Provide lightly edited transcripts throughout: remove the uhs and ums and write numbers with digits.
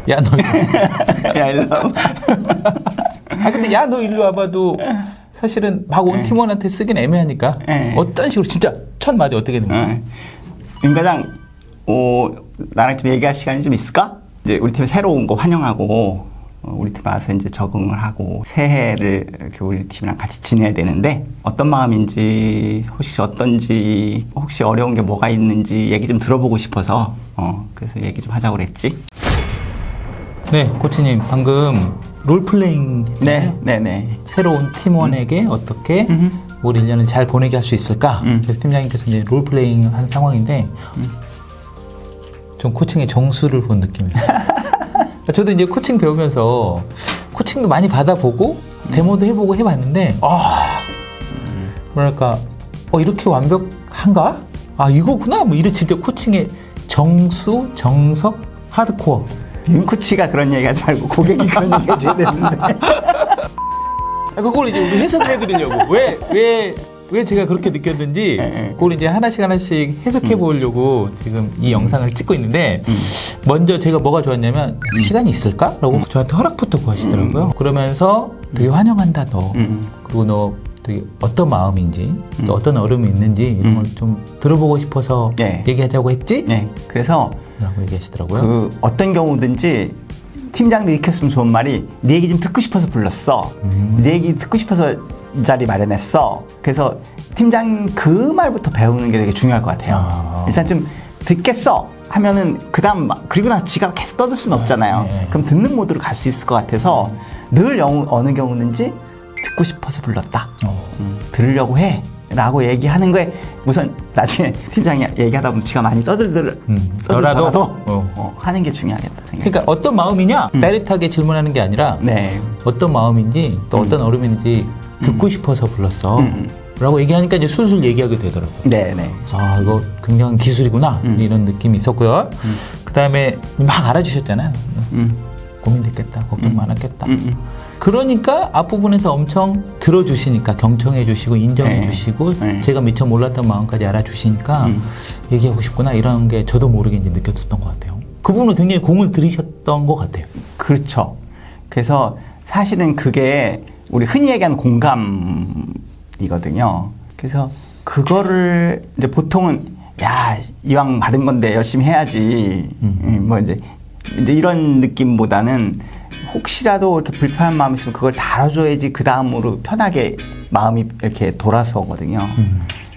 야, 너. 야, 일로 와봐. 아, 근데 야, 너 일로 와봐도 사실은 막 온 팀원한테 쓰긴 애매하니까 어떤 식으로 진짜 첫 마디 어떻게 됩니까? 윤 과장, 나랑 좀 얘기할 시간이 좀 있을까? 이제 우리 팀에 새로 온 거 환영하고, 우리 팀 와서 이제 적응을 하고, 새해를 이렇게 우리 팀이랑 같이 지내야 되는데, 어떤 마음인지, 혹시 어떤지, 혹시 어려운 게 뭐가 있는지 얘기 좀 들어보고 싶어서, 그래서 얘기 좀 하자고 그랬지. 네, 코치님, 방금 롤플레잉. 네. 새로운 팀원에게 어떻게 올 1년을 잘 보내게 할 수 있을까? 그래서 팀장님께서 이제 롤플레잉 한 상황인데, 좀 코칭의 정수를 본 느낌이에요. 저도 이제 코칭 배우면서 코칭도 많이 받아보고 데모도 해보고 해봤는데 뭐랄까 이렇게 완벽한가? 아 이거구나 뭐 이런 진짜 코칭의 정수, 정석, 하드코어. 윤 코치가 그런 얘기 하지 말고 고객이 그런 얘기 해줘야 되는데. 그걸 이제 우리 해석을 해드리려고 왜 제가 그렇게 느꼈는지 그걸 이제 하나씩 해석해 보려고 지금 이 영상을 찍고 있는데 먼저 제가 뭐가 좋았냐면 시간이 있을까? 라고 저한테 허락부터 구하시더라고요. 그러면서 되게 환영한다 너. 그리고 너 되게 어떤 마음인지 또 어떤 어려움이 있는지 이런 걸 좀 들어보고 싶어서 얘기하자고 했지? 네. 그래서 라고 얘기하시더라고요. 그 어떤 경우든지 팀장들이 익혔으면 좋은 말이 네 얘기 좀 듣고 싶어서 불렀어. 네 얘기 듣고 싶어서 이 자리 마련했어. 그래서 팀장 그 말부터 배우는 게 되게 중요할 것 같아요. 일단 좀 듣겠어 하면은 그다음 그리고 나서 지가 계속 떠들 수는 없잖아요. 그럼 듣는 모드로 갈 수 있을 것 같아서 늘 어느 경우든지 듣고 싶어서 불렀다. 들으려고 해. 라고 얘기하는 거에 우선 나중에 팀장이 얘기하다 보면 지가 많이 떠들더라도 하는 게 중요하겠다 생각해요. 그러니까 어떤 마음이냐 다이렉트하게 질문하는 게 아니라 어떤 마음인지 또 어떤 어려움인지 듣고 싶어서 불렀어 라고 얘기하니까 이제 술술 얘기하게 되더라고요. 네네. 아 이거 굉장한 기술이구나 이런 느낌이 있었고요. 그 다음에 막 알아주셨잖아요. 고민됐겠다, 걱정 많았겠다. 그러니까 앞부분에서 엄청 들어주시니까 경청해 주시고 인정해 주시고 제가 미처 몰랐던 마음까지 알아주시니까 얘기하고 싶구나 이런 게 저도 모르게 이제 느껴졌던 것 같아요. 그 부분은 굉장히 공을 들이셨던 것 같아요. 그렇죠. 그래서 사실은 그게 우리 흔히 얘기하는 공감이거든요. 그래서 그거를 이제 보통은 야 이왕 받은 건데 열심히 해야지 뭐 이제 이런 느낌보다는 혹시라도 이렇게 불편한 마음이 있으면 그걸 다뤄줘야지 그 다음으로 편하게 마음이 이렇게 돌아서거든요.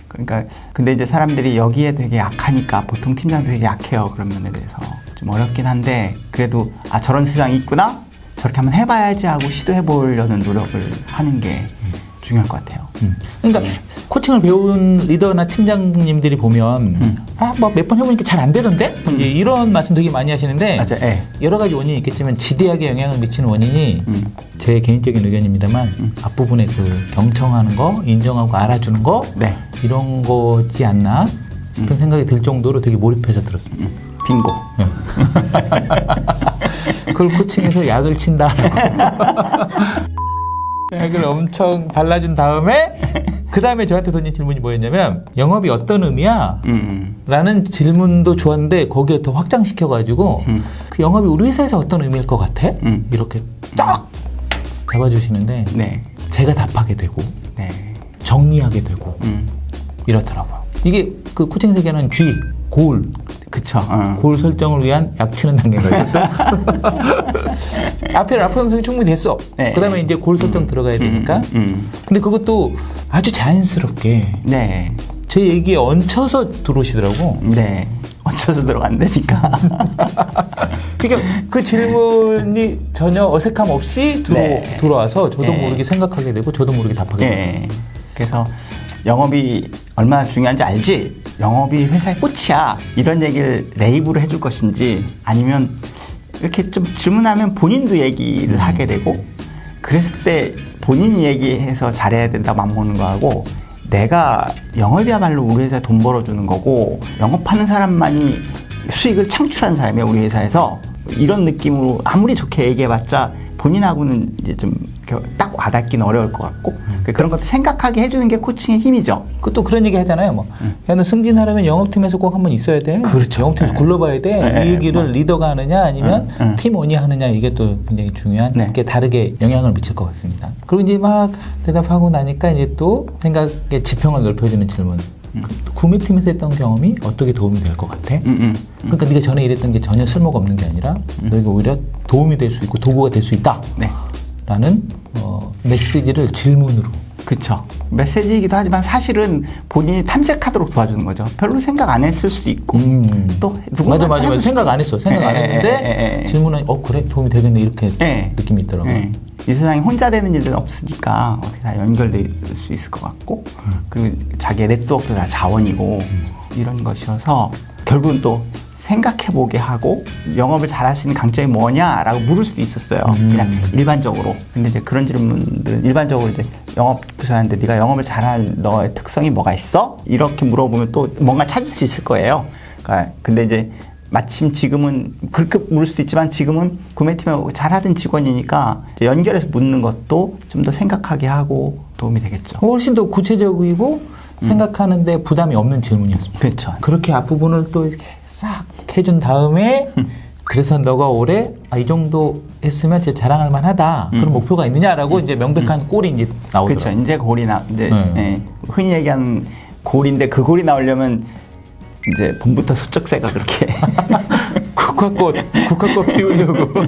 그러니까 근데 이제 사람들이 여기에 되게 약하니까 보통 팀장들이 되게 약해요. 그런 면에 대해서 좀 어렵긴 한데 그래도 저런 세상이 있구나 저렇게 한번 해봐야지 하고 시도해 보려는 노력을 하는 게 중요할 것 같아요. 그러니까 코칭을 배운 리더나 팀장님들이 보면 뭐 몇 번 해보니까 잘 안 되던데? 이제 이런 말씀 되게 많이 하시는데 맞아, 여러 가지 원인이 있겠지만 지대하게 영향을 미치는 원인이 제 개인적인 의견입니다만 앞부분에 그 경청하는 거, 인정하고 알아주는 거 이런 거지 않나 싶은 생각이 들 정도로 되게 몰입해서 들었습니다. 빙고. 그걸 코칭해서 약을 친다라고. 약을 엄청 발라준 다음에 그 다음에 저한테 던진 질문이 뭐였냐면 영업이 어떤 의미야? 라는 질문도 좋았는데 거기에 더 확장시켜가지고 그 영업이 우리 회사에서 어떤 의미일 것 같아? 이렇게 쫙 잡아주시는데 제가 답하게 되고 정리하게 되고 이렇더라고요. 이게 그 코칭 세계는 G, 골 그쵸. 골 설정을 위한 약치는 단계거든요. 앞에 라포 형성이 충분히 됐어. 그 다음에 이제 골 설정 들어가야 되니까. 근데 그것도 아주 자연스럽게 제 얘기에 얹혀서 들어오시더라고. 얹혀서 들어간다니까. 그러니까 그 질문이 전혀 어색함 없이 들어와서 저도 모르게 생각하게 되고 저도 모르게 답하게 되고. 그래서 영업이 얼마나 중요한지 알지? 영업이 회사의 꽃이야. 이런 얘기를 레이브로 해줄 것인지 아니면 이렇게 좀 질문하면 본인도 얘기를 하게 되고 그랬을 때 본인이 얘기해서 잘해야 된다고 맘먹는 거하고 내가 영업이야말로 우리 회사에 돈 벌어주는 거고 영업하는 사람만이 수익을 창출하는 사람이야 우리 회사에서 이런 느낌으로 아무리 좋게 얘기해봤자 본인하고는 이제 좀 딱 와닿기는 어려울 것 같고 그런 것도 생각하게 해주는 게 코칭의 힘이죠. 그것도 그런 얘기 하잖아요. 뭐, 야, 너 승진하려면 영업팀에서 꼭 한번 있어야 돼. 그렇죠. 영업팀에서 굴러봐야 돼. 이 얘기를 뭐. 리더가 하느냐 아니면 팀원이 하느냐 이게 또 굉장히 중요한 게 다르게 영향을 미칠 것 같습니다. 그리고 이제 막 대답하고 나니까 이제 또 생각의 지평을 넓혀주는 질문. 구매팀에서 했던 경험이 어떻게 도움이 될 것 같아? 그러니까 네가 전에 일했던 게 전혀 쓸모가 없는 게 아니라 너희가 오히려 도움이 될 수 있고 도구가 될 수 있다. 네. 라는 메시지를 질문으로. 그렇죠. 메시지이기도 하지만 사실은 본인이 탐색하도록 도와주는 거죠. 별로 생각 안 했을 수도 있고 또 누군가 맞아. 생각 안 했어. 생각 안 했는데 질문은 그래 도움이 되겠네 이렇게 느낌이 있더라고요. 이 세상에 혼자 되는 일은 없으니까 어떻게 다 연결될 수 있을 것 같고 그리고 자기의 네트워크도 다 자원이고 이런 것이어서 결국은 또 생각해보게 하고 영업을 잘할 수 있는 강점이 뭐냐라고 물을 수도 있었어요. 그냥 일반적으로. 근데 이제 그런 질문들은 일반적으로 이제 영업 부서한테 네가 영업을 잘할 너의 특성이 뭐가 있어? 이렇게 물어보면 또 뭔가 찾을 수 있을 거예요. 그러니까 근데 이제 마침 지금은 그렇게 물을 수도 있지만 지금은 구매팀에 잘하던 직원이니까 이제 연결해서 묻는 것도 좀 더 생각하게 하고 도움이 되겠죠. 훨씬 더 구체적이고 생각하는데 부담이 없는 질문이었습니다. 그렇죠. 그렇게 앞부분을 또 이렇게 싹 해준 다음에 그래서 너가 올해 이 정도 했으면 진짜 자랑할 만하다. 그런 목표가 있느냐라고 이제 명백한 꼴이 이제 나오더라고요. 그렇죠. 이제 골이 흔히 얘기하는 골인데 그 골이 나오려면 이제 봄부터 소쩍새가 그렇게 국화꽃 피우려고.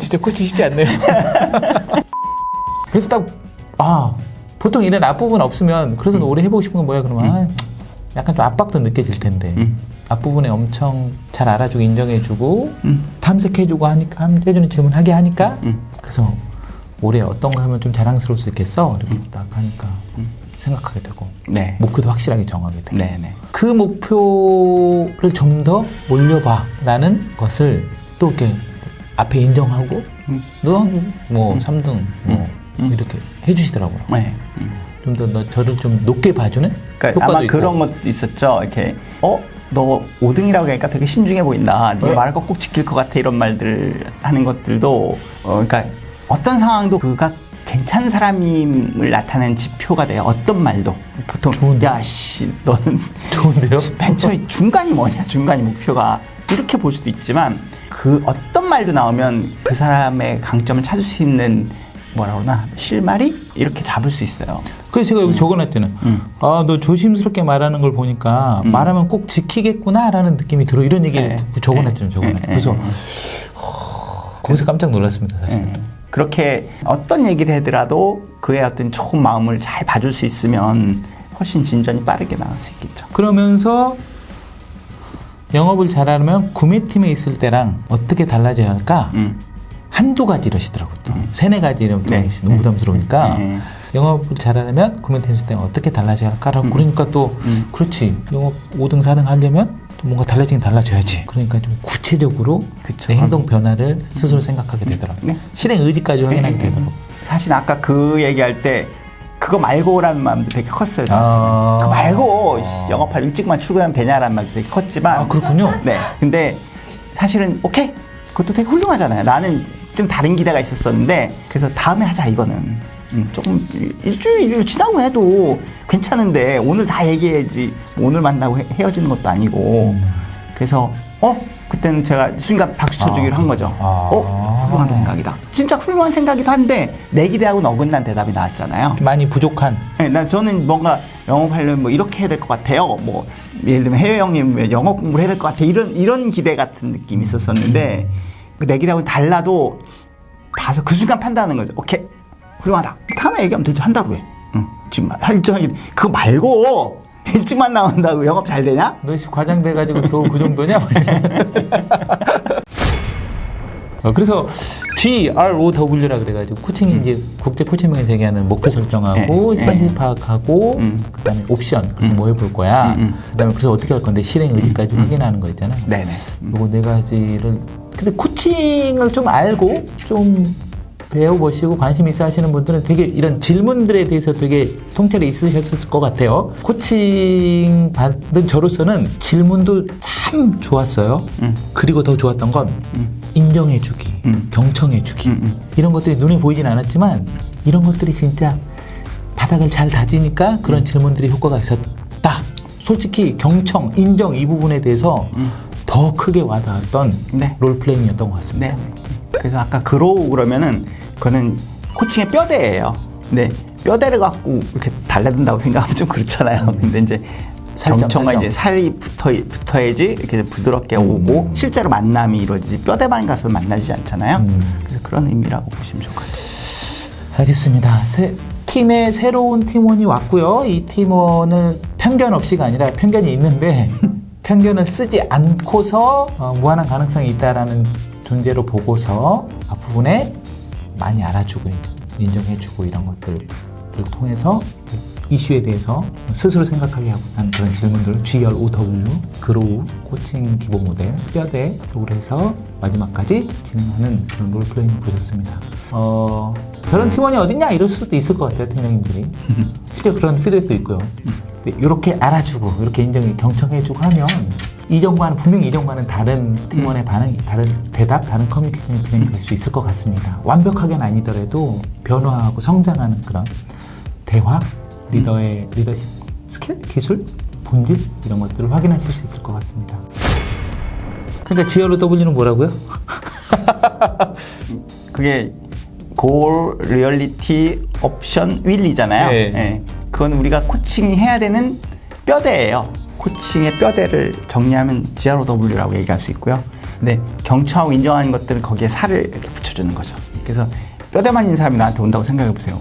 진짜 코치 쉽지 않네요. 그래서 보통 이런 앞부분 없으면 그래서 너 올해 해보고 싶은 건 뭐야 그러면 약간 좀 압박도 느껴질 텐데 앞부분에 엄청 잘 알아주고 인정해주고 탐색해주고 하니까 해주는 질문 하게 하니까 그래서 올해 어떤 거 하면 좀 자랑스러울 수 있겠어 이렇게 딱 하니까 생각하게 되고 목표도 확실하게 정하게 되고 그 목표를 좀 더 올려봐라는 것을 또 이렇게 앞에 인정하고 너 뭐 3등 이렇게 해주시더라고요. 좀 더 너 저를 좀 높게 봐주는 그러니까 효과도 아마 있고. 그런 것도 있었죠. 이렇게 너 5등이라고 하니까 되게 신중해 보인다. 네 말을 꼭 지킬 것 같아. 이런 말들 하는 것들도 그러니까 어떤 상황도 그가 괜찮은 사람임을 나타내는 지표가 돼요. 어떤 말도 보통 야씨 너는 좋은데요? 맨 처음에 중간이 뭐냐? 중간이 목표가 이렇게 볼 수도 있지만 그 어떤 말도 나오면 그 사람의 강점을 찾을 수 있는 뭐라 그러나 실마리 이렇게 잡을 수 있어요. 그래서 제가 여기 적어놨잖아요. 너 조심스럽게 말하는 걸 보니까 말하면 꼭 지키겠구나라는 느낌이 들어. 이런 얘기를 적어놨잖아요. 그래서 거기서 깜짝 놀랐습니다. 사실. 그렇게 어떤 얘기를 하더라도 그의 어떤 좋은 마음을 잘 봐줄 수 있으면 훨씬 진전이 빠르게 나갈 수 있겠죠. 그러면서 영업을 잘하려면 구매팀에 있을 때랑 어떻게 달라져야 할까? 한두 가지 이러시더라고요. 또. 세네 가지 이러면 너무 부담스러우니까 영업을 잘하려면 구매팀에 있을 때는 어떻게 달라져야 할까라고 그러니까 또 그렇지. 영업 5등 4등 하려면 또 뭔가 달라지긴 달라져야지. 그러니까 좀 구체적으로 내 행동 변화를 스스로 생각하게 되더라고요. 실행 의지까지 확인하게 되더라고요. 사실 아까 그 얘기할 때 그거 말고라는 마음도 되게 컸어요. 그거 말고 영업할 일찍만 출근하면 되냐라는 말도 되게 컸지만 그렇군요. 근데 사실은 오케이 그것도 되게 훌륭하잖아요. 나는 좀 다른 기대가 있었었는데 그래서 다음에 하자 이거는 조금 일주일 지나고 해도 괜찮은데 오늘 다 얘기해야지 오늘 만나고 헤어지는 것도 아니고 그래서 그때는 제가 순간 박수 쳐주기로 한 거죠. 훌륭한 생각이다. 진짜 훌륭한 생각이기도 한데 내 기대하고는 어긋난 대답이 나왔잖아요. 많이 부족한. 저는 뭔가 영업하려면 뭐 이렇게 해야 될 것 같아요. 뭐 예를 들면 해외여행이면 영업 공부를 해야 될 것 같아. 이런 기대 같은 느낌이 있었었는데 내 기대하고는 달라도 봐서 그 순간 판단하는 거죠. 오케이 훌륭하다. 다음에 얘기하면 되지. 한 달 후에. 지금 일정하게 그거 말고 일찍만 나온다고 영업 잘 되냐? 너 과장돼가지고 겨우 그 정도냐? 그래서 GROW라 그래가지고 코칭이 이제 국제 코칭명에서 얘기하는 목표 설정하고 현실 파악하고 그다음에 옵션 그래서 뭐 해볼 거야. 그다음에 그래서 어떻게 할 건데 실행 의지까지 확인하는 거 있잖아요. 요거 네 가지를 근데 코칭을 좀 알고 좀 배워보시고 관심 있어 하시는 분들은 되게 이런 질문들에 대해서 되게 통찰이 있으셨을 것 같아요. 코칭 받은 저로서는 질문도 참 좋았어요. 그리고 더 좋았던 건 인정해주기, 경청해주기 이런 것들이 눈에 보이진 않았지만 이런 것들이 진짜 바닥을 잘 다지니까 그런 질문들이 효과가 있었다. 솔직히 경청, 인정 이 부분에 대해서 더 크게 와닿았던 네. 롤플레잉이었던 것 같습니다. 네. 그래서 아까 그로우 그러면은 그거는 코칭의 뼈대예요. 근데 뼈대를 갖고 이렇게 달라든다고 생각하면 좀 그렇잖아요. 근데 이제 경청과 이제 살이 붙어야지 이렇게 부드럽게 오고 실제로 만남이 이루어지지 뼈대만 가서 만나지 않잖아요. 그래서 그런 의미라고 보시면 좋을 것 같아요. 알겠습니다. 팀에 새로운 팀원이 왔고요. 이 팀원은 편견 없이가 아니라 편견이 있는데 편견을 쓰지 않고서 무한한 가능성이 있다라는 존재로 보고서 앞부분에 많이 알아주고 인정해주고 이런 것들을 통해서 이슈에 대해서 스스로 생각하게 하는 그런 질문들을 GROW, 그로우, 코칭 기본 모델, 뼈대 쪽으로 해서 마지막까지 진행하는 그런 롤플레잉을 보셨습니다. 저런 팀원이 어딨냐 이럴 수도 있을 것 같아요, 팀장님들이. 실제 그런 피드백도 있고요. 이렇게 알아주고 이렇게 인정해 경청해주고 하면 분명히 이전과는 다른 팀원의 반응이, 다른 대답, 다른 커뮤니케이션이 진행될 수 있을 것 같습니다. 완벽하게는 아니더라도 변화하고 성장하는 그런 대화, 리더의 리더십 스킬, 기술, 본질 이런 것들을 확인하실 수 있을 것 같습니다. 그러니까 GROW는 뭐라고요? 그게 골, 리얼리티, 옵션, 윌이잖아요. 네. 네. 그건 우리가 코칭해야 되는 뼈대예요. 코칭의 뼈대를 정리하면 GROW라고 얘기할 수 있고요. 근데 경청하고 인정하는 것들은 거기에 살을 이렇게 붙여주는 거죠. 그래서 뼈대만 있는 사람이 나한테 온다고 생각해 보세요.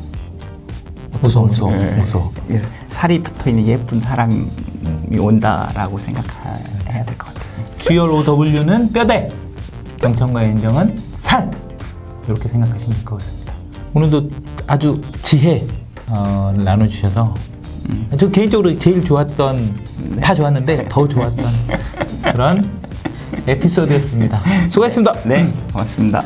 무서워. 그래서 살이 붙어있는 예쁜 사람이 온다라고 생각해야 될 것 같아요. GROW는 뼈대, 경청과 인정은 살. 이렇게 생각하시면 될 것 같습니다. 오늘도 아주 지혜를 나눠주셔서 저 개인적으로 제일 좋았던, 다 좋았는데 더 좋았던 그런 에피소드였습니다. 수고하셨습니다. 네, 고맙습니다.